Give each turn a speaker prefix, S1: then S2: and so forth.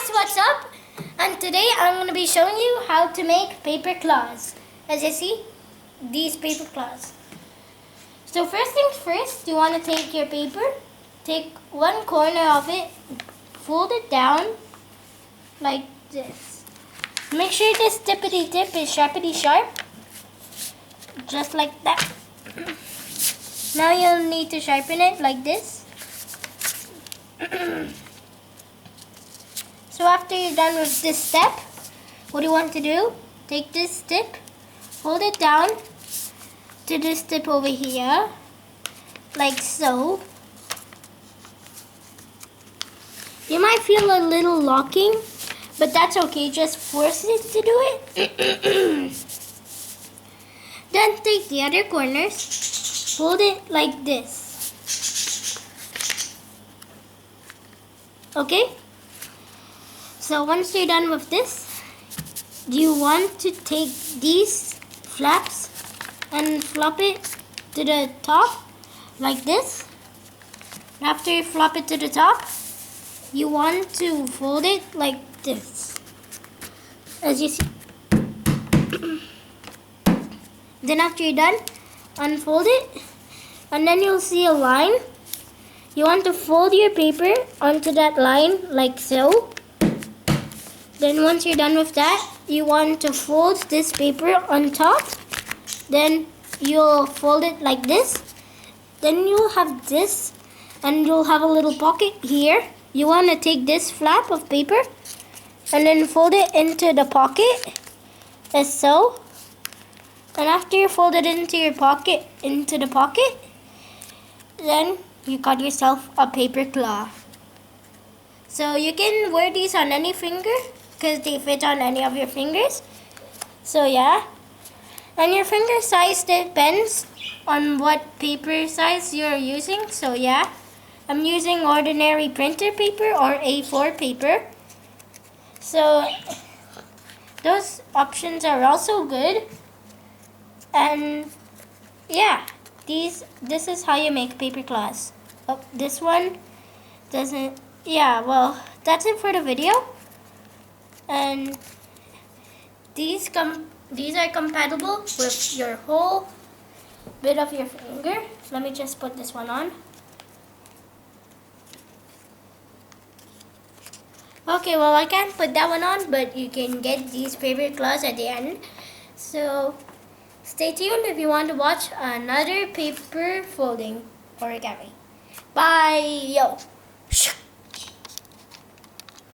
S1: guys, what's up? And today I'm going to be showing you how to make paper claws. As you see, these paper claws. So first things first, you want to take your paper, take one corner of it, fold it down like this. Make sure this tippity tip is sharpity sharp, just like that. Now you'll need to sharpen it like this. So after you're done with this step, what you want to do, take this tip, hold it down to this tip over here, like so. You might feel a little locking, but that's okay, just force it to do it. Then take the other corners, fold it like this. Okay? So once you're done with this, you want to take these flaps and flop it to the top like this. After you flop it to the top, you want to fold it like this, as you see. Then after you're done, unfold it, and then you'll see a line. You want to fold your paper onto that line like so. Then once you're done with that, you want to fold this paper on top. Then you'll fold it like this. Then you'll have this, and you'll have a little pocket here. You want to take this flap of paper and then fold it into the pocket, as so. And after you fold it into the pocket, then you got yourself a paper claw. So you can wear these on any finger because they fit on any of your fingers. So yeah. And your finger size depends on what paper size you're using. So yeah. I'm using ordinary printer paper or A4 paper. So those options are also good. And yeah, this is how you make paper claws. Oh, this one doesn't. Yeah, well, that's it for the video. And these are compatible with your whole bit of your finger. Let me just put this one on. Okay, well, I can't put that one on, but you can get these paper claws at the end. So stay tuned if you want to watch another paper folding origami. Bye, yo.